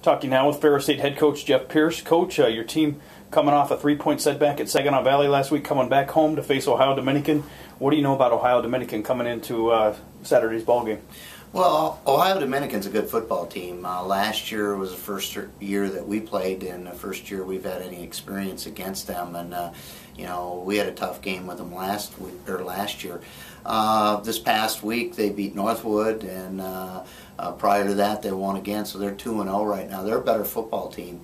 Talking now with Ferris State head coach Jeff Pierce. Coach, your team coming off a 3-point setback at Saginaw Valley last week, coming back home to face Ohio Dominican. What do you know about Ohio Dominican coming into Saturday's ballgame? Well, Ohio Dominican's a good football team. Last year was the first year that we played, and the first year we've had any experience against them. And we had a tough game with them last year. This past week they beat Northwood, and prior to that they won again. So they're 2-0 right now. They're a better football team.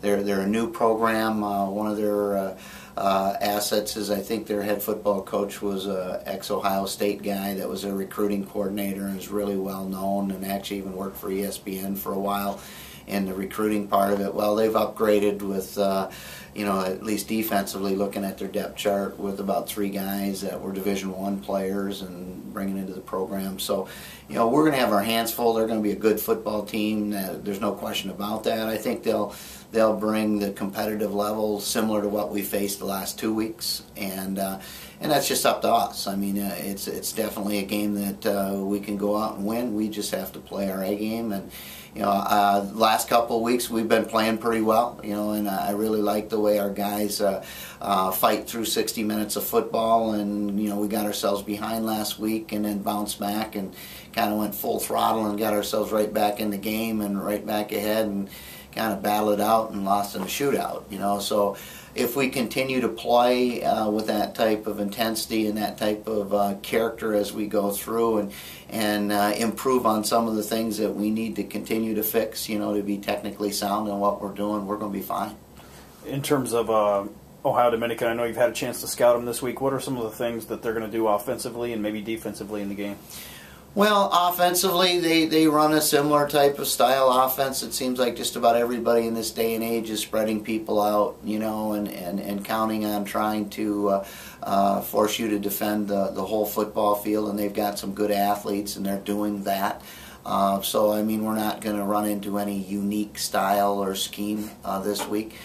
They're a new program. One of their assets is, I think their head football coach was an ex-Ohio State guy that was a recruiting coordinator and is really well known, and actually even worked for ESPN for a while in the recruiting part of it. Well, they've upgraded with, at least defensively, looking at their depth chart, with about 3 guys that were Division I players and bringing into the program. So, we're going to have our hands full. They're going to be a good football team. There's no question about that. I think they'll bring the competitive level similar to what we faced the last 2 weeks, and that's just up to us. I mean, it's definitely a game that we can go out and win. We just have to play our A game, and last couple of weeks we've been playing pretty well, and I really like the way our guys fight through 60 minutes of football, and we got ourselves behind last week and then bounced back and kind of went full throttle and got ourselves right back in the game and right back ahead and kind of battled it out and lost in a shootout. So if we continue to play with that type of intensity and that type of character as we go through, and improve on some of the things that we need to continue to fix, to be technically sound in what we're doing, we're going to be fine. In terms of Ohio Dominican, I know you've had a chance to scout them this week. What are some of the things that they're going to do offensively and maybe defensively in the game? Well, offensively, they run a similar type of style offense. It seems like just about everybody in this day and age is spreading people out, and counting on trying to force you to defend the whole football field. And they've got some good athletes, and they're doing that. So, I mean, we're not going to run into any unique style or scheme this week.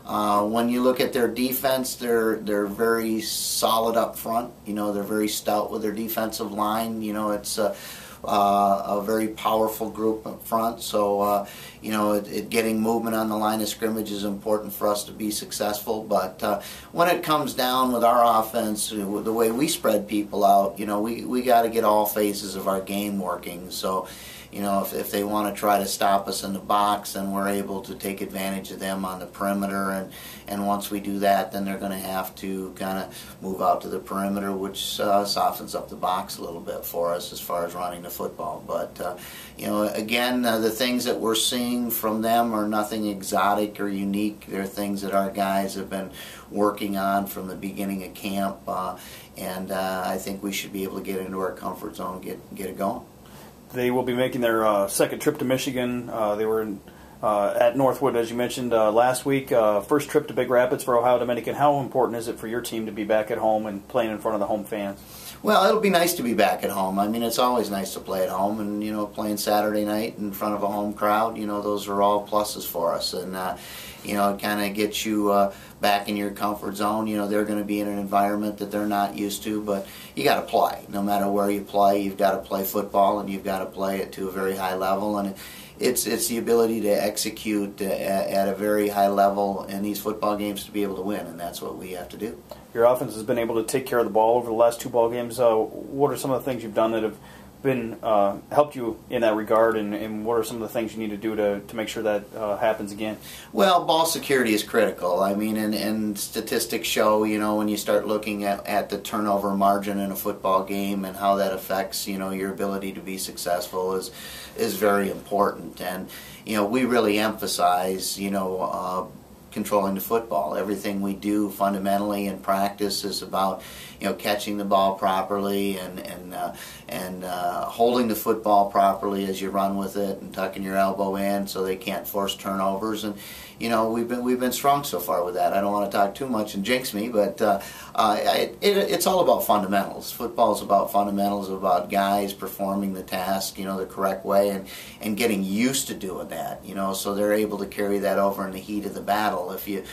When you look at their defense, they're very solid up front. They're very stout with their defensive line. It's a very powerful group up front. So, getting movement on the line of scrimmage is important for us to be successful. But when it comes down with our offense, the way we spread people out, we got to get all phases of our game working. So, if they want to try to stop us in the box, then we're able to take advantage of them on the perimeter, and once we do that, then they're going to have to kind of move out to the perimeter, which softens up the box a little bit for us as far as running the football. But again, the things that we're seeing from them are nothing exotic or unique. They're things that our guys have been working on from the beginning of camp, and I think we should be able to get into our comfort zone and get it going. They will be making their second trip to Michigan. They were at Northwood, as you mentioned, last week. First trip to Big Rapids for Ohio Dominican. How important is it for your team to be back at home and playing in front of the home fans? Well, it'll be nice to be back at home. I mean, it's always nice to play at home, and playing Saturday night in front of a home crowd, those are all pluses for us, and it kind of gets you back in your comfort zone. They're going to be in an environment that they're not used to, but you got to play. No matter where you play, you've got to play football, and you've got to play it to a very high level, and it's the ability to execute at a very high level in these football games to be able to win, and that's what we have to do. Your offense has been able to take care of the ball over the last 2 ball games. What are some of the things you've done that have been helped you in that regard, and what are some of the things you need to do to make sure that happens again? Well, ball security is critical. I mean, and statistics show, when you start looking at the turnover margin in a football game and how that affects, your ability to be successful is very important. And, we really emphasize, controlling the football. Everything we do fundamentally in practice is about catching the ball properly and holding the football properly as you run with it, and tucking your elbow in so they can't force turnovers. And we've been strong so far with that. I don't want to talk too much and jinx me, but it's all about fundamentals. Football is about fundamentals, about guys performing the task the correct way, and getting used to doing that, so they're able to carry that over in the heat of the battle. If you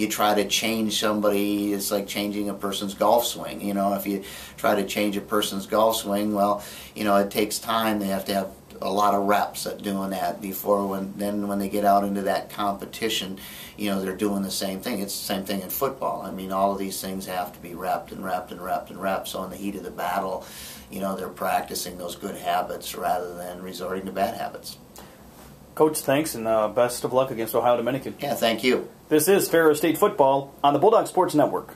try to change somebody, it's like changing a person's golf swing. If you try to change a person's golf swing, well, it takes time. They have to have a lot of reps at doing that before when they get out into that competition, they're doing the same thing. It's the same thing in football. I mean, all of these things have to be repped and repped and repped and repped. So in the heat of the battle, they're practicing those good habits rather than resorting to bad habits. Coach, thanks, and best of luck against Ohio Dominican. Yeah, thank you. This is Ferris State Football on the Bulldog Sports Network.